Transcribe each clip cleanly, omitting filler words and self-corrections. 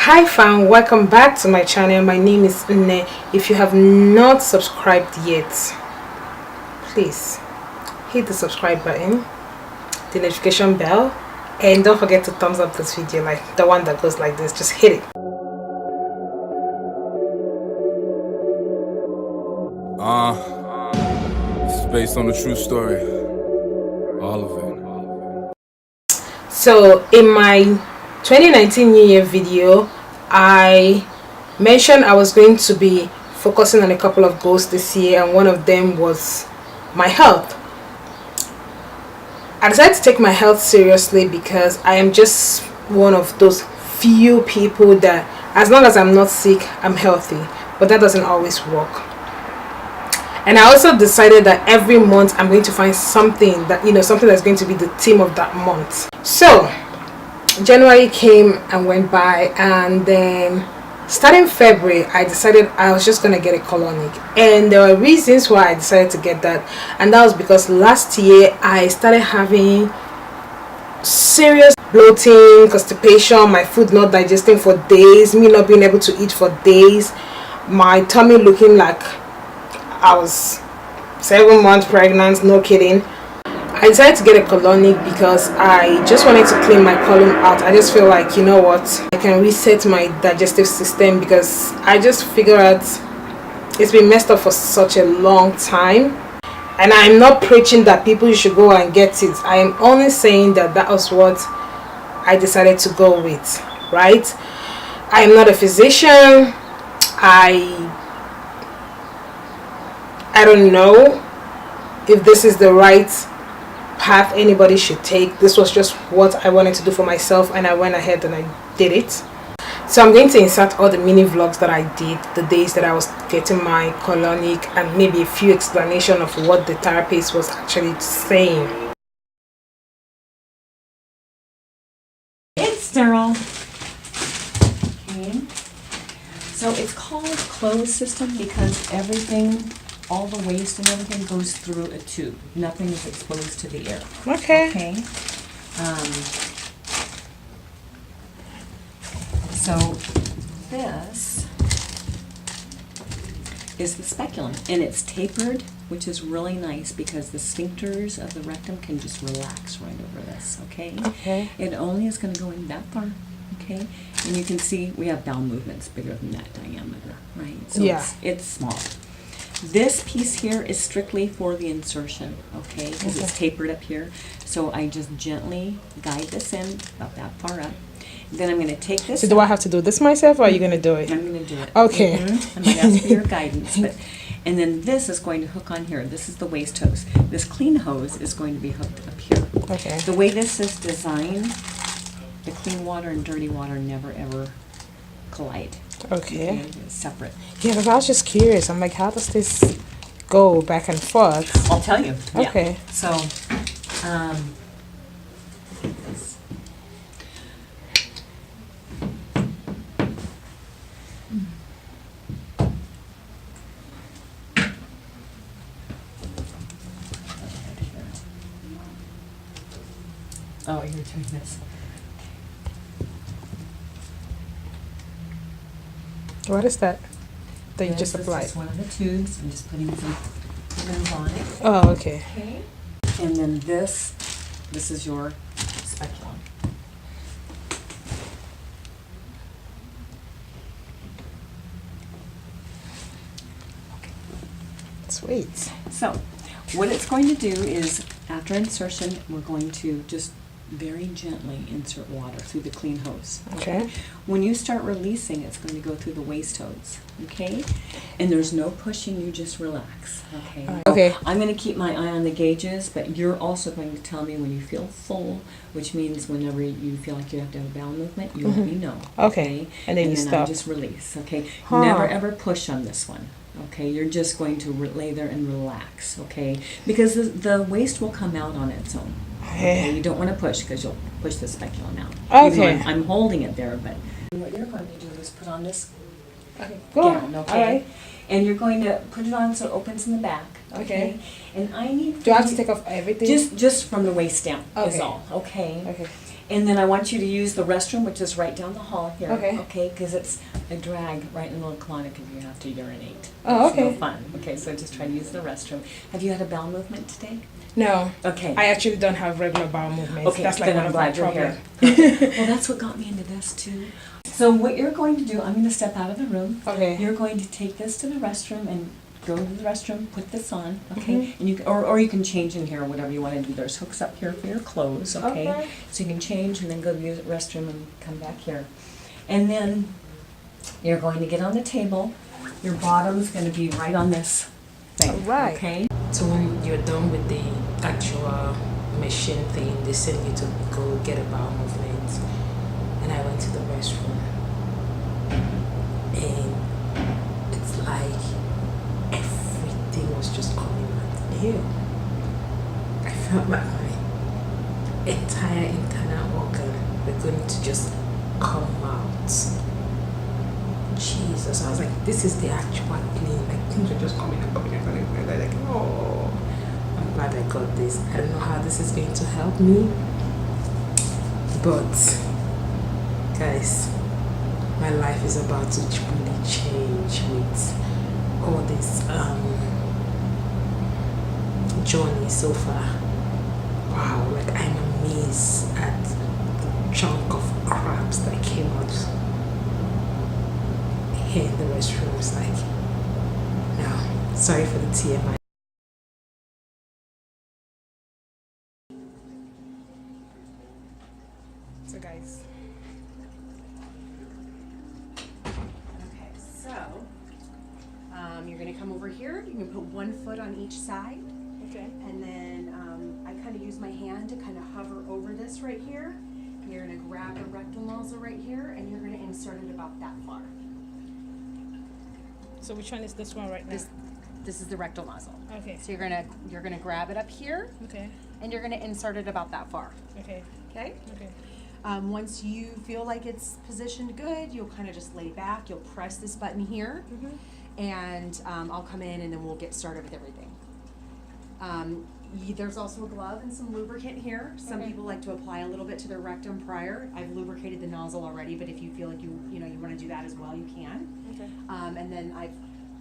Hi fam, welcome back to my channel. My name is Nne. If you have not subscribed yet, please hit the subscribe button, the notification bell, and don't forget to thumbs up this video, like the one that goes like this. Just hit it. This is based on a true story. All of it. So in my 2019 New Year video, I mentioned I was going to be focusing on a couple of goals this year, and one of them was my health. I decided to take my health seriously because I am just one of those few people that as long as I'm not sick, I'm healthy, but that doesn't always work. And I also decided that every month I'm going to find something that, something that's going to be the theme of that month. So January came and went by, and then starting February I decided I was just going to get a Colonic. And there were reasons why I decided to get that, and that was because last year I started having serious bloating, constipation, my food not digesting for days, me not being able to eat for days, my tummy looking like I was 7 months pregnant, no kidding. I decided to get a Colonic because I just wanted to clean my colon out. I just feel like, you know what, I can reset my digestive system, because I just figured out it's been messed up for such a long time. And I'm not preaching that people should go and get it. I am only saying that that was what I decided to go with, right? I am not a physician. I don't know if this is the right path anybody should take. This was just what I wanted to do for myself, and I went ahead and I did it. So I'm going to insert all the mini vlogs that I did, the days that I was getting my Colonic, and maybe a few explanation of what the therapist was actually saying. It's sterile. Okay. So it's called closed system because everything, all the waste and everything goes through a tube. Nothing is exposed to the air. Okay. So this is the speculum, and it's tapered, which is really nice because the sphincters of the rectum can just relax right over this, okay? Okay. It only is going to go in that far, okay? And you can see we have bowel movements bigger than that diameter, right? So Yeah. it's small. This piece here is strictly for the insertion, okay? Because it's tapered up here. So I just gently guide this in about that far up. Then I'm going to take this. So do I have to do this myself, or are you going to do it? I'm going to do it. Okay. I'm going to ask for your guidance. And then this is going to hook on here. This is the waste hose. This clean hose is going to be hooked up here. Okay. The way this is designed, the clean water and dirty water never ever collide. Okay. It's separate. Yeah, because I was just curious. I'm like, how does this go back and forth? I'll tell you. Yeah. Okay. So, oh, you're doing this. What is that? That you just This applied? is one of the tubes. I'm just putting some glue on it. Oh, okay. Okay. And then this is your speculum. Sweet. So, what it's going to do is, after insertion, we're going to just very gently insert water through the clean hose. Okay. When you start releasing, it's going to go through the waste hose, okay? And there's no pushing, you just relax, okay? Okay. I'm going to keep my eye on the gauges, but you're also going to tell me when you feel full, which means whenever you feel like you have to have a bowel movement, you let me know. Okay. And then you I stop. just release, okay? Huh. Never ever push on this one. Okay, you're just going to lay there and relax, okay? Because the waste will come out on its own. Okay, you don't want to push because you'll push the speculum out. Okay. I'm holding it there, but what you're going to do is put on this Gown, okay? alright. And you're going to put it on so it opens in the back, okay? And I need. Do I have to take off everything? Just from the waist down is Okay. all, okay? Okay. And then I want you to use the restroom, which is right down the hall here. Okay. Okay, because it's a drag right in the little colonic if you have to urinate. Oh, It's no okay. fun. Okay, so just try to use the restroom. Have you had a bowel movement today? No. Okay. I actually don't have regular bowel movements. Okay, That's like then one I'm of my glad you're here. problems. Well, that's what got me into this too. So what you're going to do, I'm going to step out of the room. Okay. You're going to take this to the restroom and go to the restroom, put this on, okay? Mhm. And you can, or you can change in here, whatever you want to do. There's hooks up here for your clothes, okay? Okay. So you can change and then go to the restroom and come back here. And then you're going to get on the table. Your bottom's going to be right on this thing, Right. okay? So when you're done with the actual machine thing, they send you to go get a bowel movement. And I went to the restroom. And it's like everything was just coming out. Ew. I felt like my entire internal organ were going to just come out. Jesus, I was like, this is the actual clean. Like things are just coming and coming and coming. And I'm like, oh, I'm glad I got this. I don't know how this is going to help me, but guys, my life is about to truly change with all this journey so far. Wow, like I'm amazed at the chunk of crabs that came out here in the restroom. It's like, no, sorry for the TMI. So guys. Okay, so you're gonna come over here. You can put 1 foot on each side, Okay. and then I kind of use my hand to kind of hover over this right here. You're gonna grab the rectal nozzle right here, and you're gonna insert it about that far. So which one is this one right now? This is the rectal nozzle. Okay. So you're gonna grab it up here, Okay. and you're gonna insert it about that far. Okay. Okay. Okay. Once you feel like it's positioned good, you'll kind of just lay back. You'll press this button here, and I'll come in and then we'll get started with everything. There's also a glove and some lubricant here. Some Okay. people like to apply a little bit to their rectum prior. I've lubricated the nozzle already, but if you feel like you want to do that as well, you can. Okay. And then I've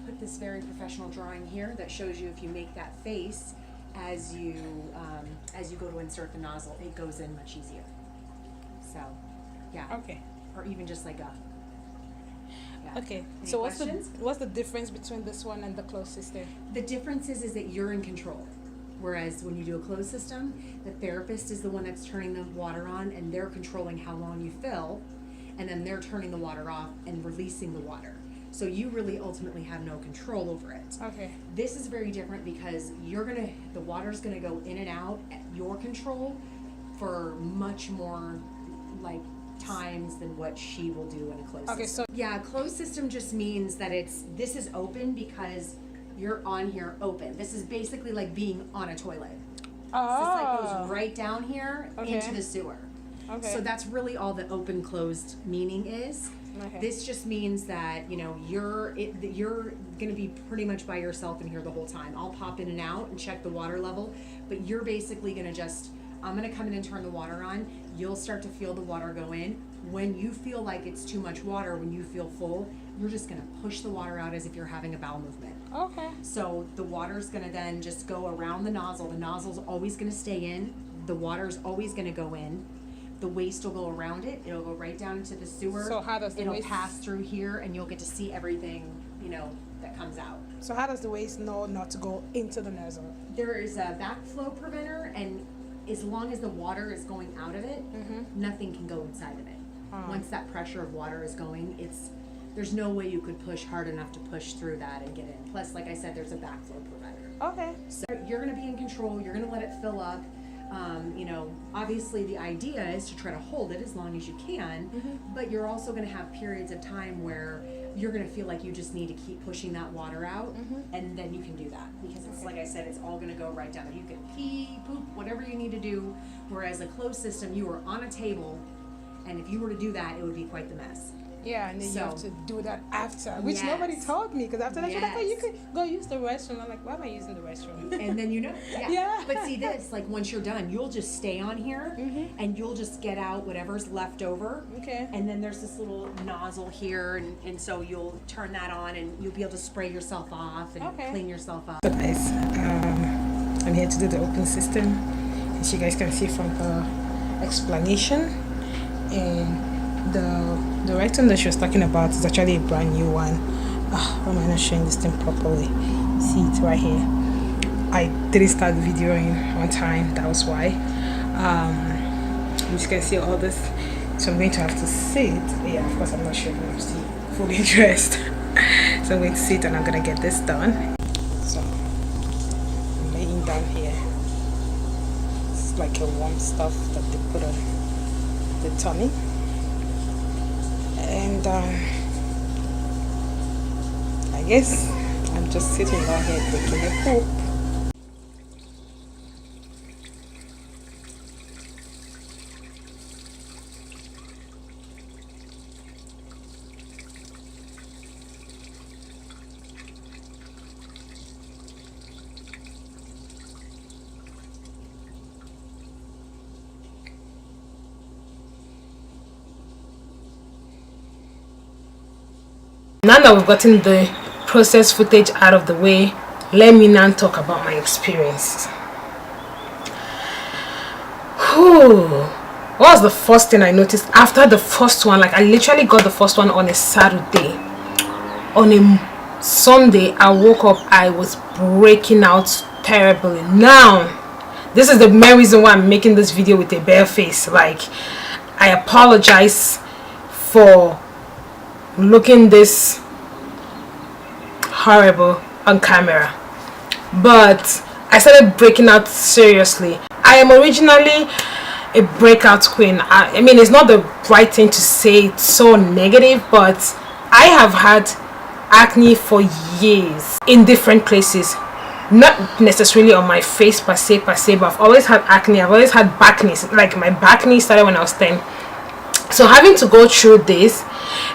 put this very professional drawing here that shows you if you make that face as you go to insert the nozzle, it goes in much easier. So, yeah. Okay. Or even just like a. Yeah. Okay. Any So questions? what's the difference between this one and the closed system? The difference is that you're in control. Whereas when you do a closed system, the therapist is the one that's turning the water on, and they're controlling how long you fill, and then they're turning the water off and releasing the water. So you really ultimately have no control over it. Okay. This is very different because the water's gonna go in and out at your control for much more like times than what she will do in a closed Okay, system. Yeah, closed system just means that this is open because you're on here open. This is basically like being on a toilet. Oh. This like goes right down here Okay. into the sewer. Okay. So that's really all the open closed meaning is. Okay. This just means that you're gonna be pretty much by yourself in here the whole time. I'll pop in and out and check the water level, but you're basically gonna I'm gonna come in and turn the water on. You'll start to feel the water go in. When you feel like it's too much water, when you feel full, you're just gonna push the water out as if you're having a bowel movement. Okay. So the water's gonna then just go around the nozzle. The nozzle's always gonna stay in. The water's always gonna go in. The waste will go around it. It'll go right down into the sewer. So how does the It'll waste- pass through here, and you'll get to see everything, that comes out. So how does the waste know not to go into the nozzle? There is a backflow preventer, and as long as the water is going out of it, nothing can go inside of it. Once that pressure of water is going, there's no way you could push hard enough to push through that and get in. Plus, like I said, there's a backflow preventer. Okay. So you're gonna be in control, you're gonna let it fill up. Obviously the idea is to try to hold it as long as you can, but you're also gonna have periods of time where you're gonna feel like you just need to keep pushing that water out, and then you can do that. Because it's like I said, it's all gonna go right down. You can pee, poop, whatever you need to do, whereas a closed system, you are on a table, and if you were to do that, it would be quite the mess. Yeah, and then you have So- to do that after, which Yes. nobody told me, because after that you're like, oh, you Yes. could go use the restroom. I'm like, why am I using the restroom? And then yeah. Yeah. But see this, like once you're done, you'll just stay on here and you'll just get out whatever's left over. Okay. And then there's this little nozzle here, and so you'll turn that on and you'll be able to spray yourself off and Okay. clean yourself up. So guys, I'm here to do the open system, as you guys can see from the explanation, and the rectum that she was talking about is actually a brand new one. Why am I not showing this thing properly? See it right here. I didn't start videoing on time, that was why. You can see all this, so I'm going to have to sit. Yeah, of course I'm not sure I'm still fully dressed. So I'm going to sit and I'm gonna get this done. So I'm laying down here. It's like a warm stuff that they put on the tonic. And I guess I'm just sitting down here taking a poop. Now that we've gotten the process footage out of the way, let me now talk about my experience. What was the first thing I noticed after the first one? Like, I literally got the first one on a Saturday. On a Sunday, I woke up, I was breaking out terribly. Now, this is the main reason why I'm making this video with a bare face. Like, I apologize for looking this horrible on camera, but I started breaking out seriously. I am originally a breakout queen. I mean, it's not the right thing to say, it's so negative, but I have had acne for years in different places, not necessarily on my face per se, but I've always had acne. I've always had back knee. Like, my back knee started when I was 10. So having to go through this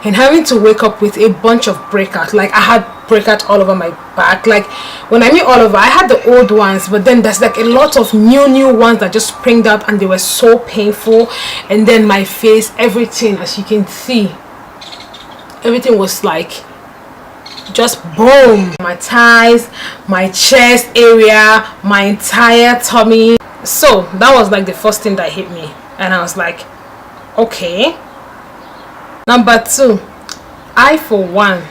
and having to wake up with a bunch of breakouts, like I had breakouts all over my back. Like, when I mean all over, I had the old ones, but then there's like a lot of new ones that just springed up, and they were so painful. And then my face, everything, as you can see, everything was like just boom. My thighs, my chest area, my entire tummy. So that was like the first thing that hit me, and I was like, okay. Number two, I for one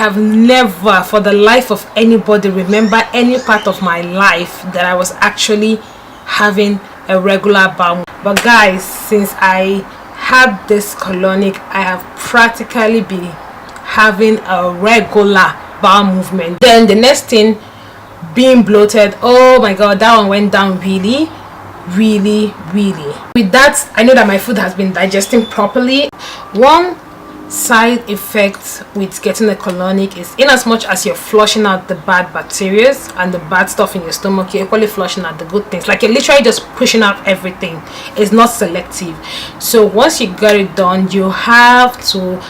have never for the life of anybody remember any part of my life that I was actually having a regular bowel. But guys, since I had this colonic, I have practically been having a regular bowel movement. Then the next thing, being bloated. Oh my god, that one went down really. With that, I know that my food has been digesting properly. One side effect with getting a colonic is, in as much as you're flushing out the bad bacteria and the bad stuff in your stomach, you're equally flushing out the good things. Like, you're literally just pushing out everything. It's not selective. So once you get it done, you have to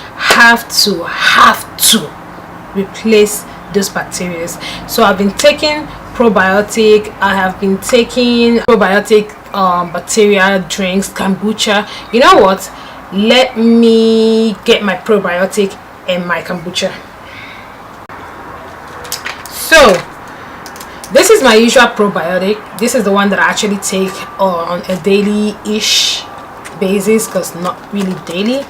replace those bacteria. So I've been taking probiotic. I have been taking probiotic bacteria drinks, kombucha. You know what, let me get my probiotic and my kombucha. So this is my usual probiotic. This is the one that I actually take on a daily-ish basis, because not really daily.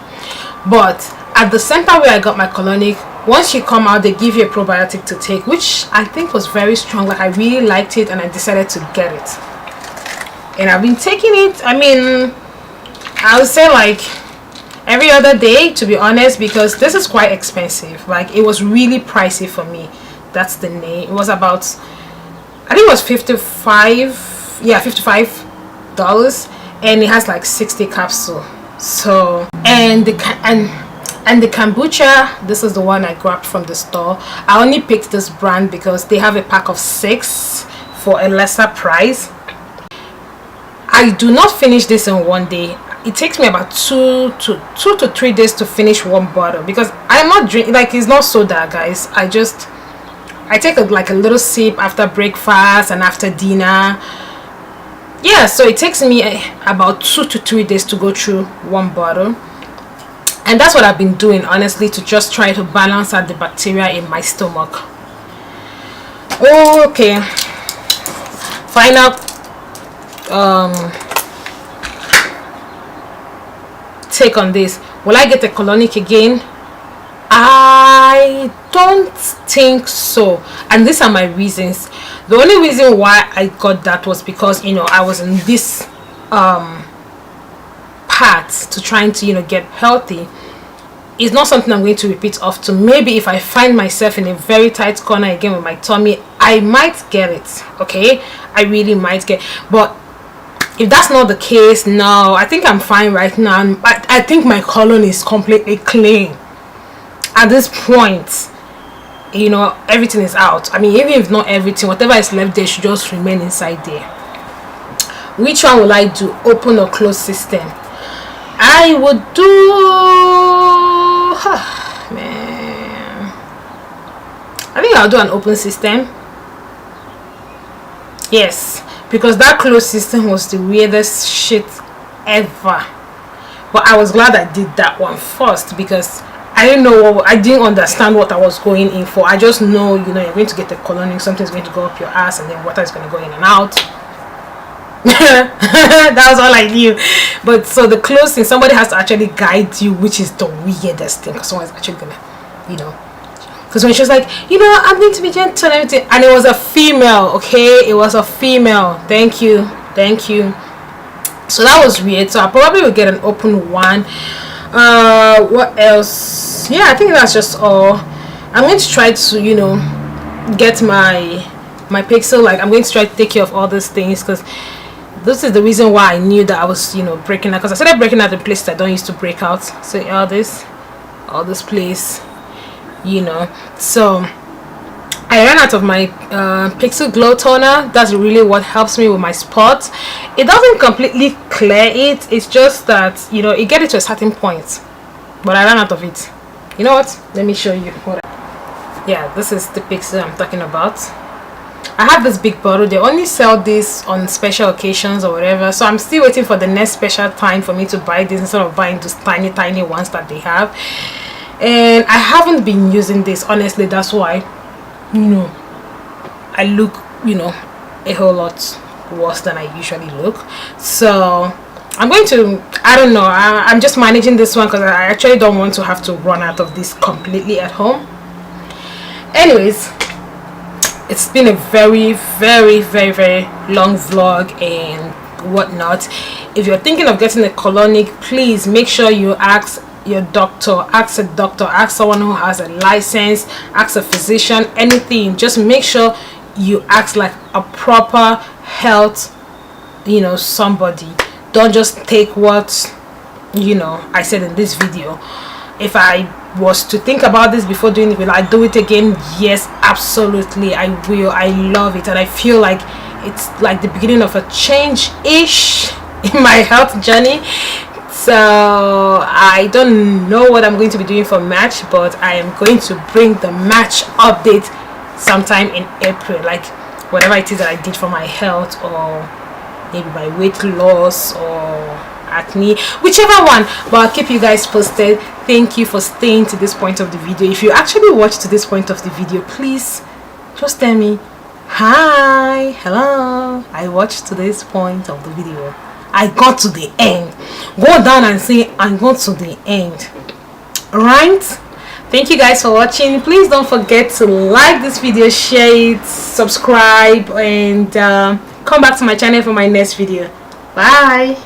But at the center where I got my colonic, once you come out, they give you a probiotic to take, which I think was very strong. Like, I really liked it, and I decided to get it. And I've been taking it, I mean, I would say like every other day, to be honest, because this is quite expensive. Like, it was really pricey for me. That's the name. It was about, I think it was $55, yeah, $55, and it has like 60 capsules. So, and the kombucha, this is the one I grabbed from the store. I only picked this brand because they have a pack of 6 for a lesser price. I do not finish this in one day. it takes me about 2 to 3 days to finish one bottle, because I'm not drinking, like, it's not soda, guys. I take like a little sip after breakfast and after dinner. Yeah, so it takes me about 2 to 3 days to go through one bottle. And that's what I've been doing, honestly, to just try to balance out the bacteria in my stomach. Okay, final take on this. Will I get a colonic again? I don't think so, and these are my reasons. The only reason why I got that was because, you know, I was in this path to trying to, you know, get healthy. It's not something I'm going to repeat often. Maybe if I find myself in a very tight corner again with my tummy, I might get it. Okay, I really might get, but if that's not the case, no, I think I'm fine right now. I think my colon is completely clean at this point. You know, everything is out. I mean, even if not everything, whatever is left there should just remain inside there. Which one will I do, open or closed system? I would do man, I think I'll do an open system. Yes, because that closed system was the weirdest shit ever. But I was glad I did that one first, because I didn't know I didn't understand what I was going in for. I just know, you know, you're going to get a colonic, something's going to go up your ass, and then water is going to go in and out. That was all I knew. But so the closing, somebody has to actually guide you, which is the weirdest thing, because someone's actually gonna, you know, because when she was like, you know, I'm going to be gentle and everything, and it was a female. Okay, it was a female. Thank you. So that was weird. So I probably will get an open one. What else? Yeah, I think that's just all. I'm going to try to, you know, get my Pixi, like, I'm going to try to take care of all these things, because this is the reason why I knew that I was, you know, breaking out, because I started breaking out the places I don't used to break out. So all this place, you know. So I ran out of my Pixi Glow toner. That's really what helps me with my spots. It doesn't completely clear it. It's just that, you know, it gets it to a certain point. But I ran out of it. You know what? Let me show you what. Yeah, this is the Pixi I'm talking about. I have this big bottle. They only sell this on special occasions or whatever, so I'm still waiting for the next special time for me to buy this instead of buying those tiny ones that they have. And I haven't been using this, honestly. That's why, you know, I look, you know, a whole lot worse than I usually look. So I'm going to, I don't know, I'm just managing this one because I actually don't want to have to run out of this completely at home. Anyways, it's been a very long vlog and whatnot. If you're thinking of getting a colonic, please make sure you ask your doctor, ask a doctor, ask someone who has a license, ask a physician, anything. Just make sure you ask like a proper health, you know, somebody. Don't just take what, you know, I said in this video. If I was to think about this before doing it, will I do it again? Yes, absolutely I will. I love it, and I feel like it's like the beginning of a change-ish in my health journey. So I don't know what I'm going to be doing for March, but I am going to bring the March update sometime in April, like whatever it is that I did for my health, or maybe my weight loss or acne, whichever one. But I'll keep you guys posted. Thank you for staying to this point of the video. If you actually watched to this point of the video, please just tell me hi, hello, I watched to this point of the video. I got to the end. Go down and say I got to the end. Right? Thank you guys for watching. Please don't forget to like this video, share it, subscribe, and come back to my channel for my next video. Bye.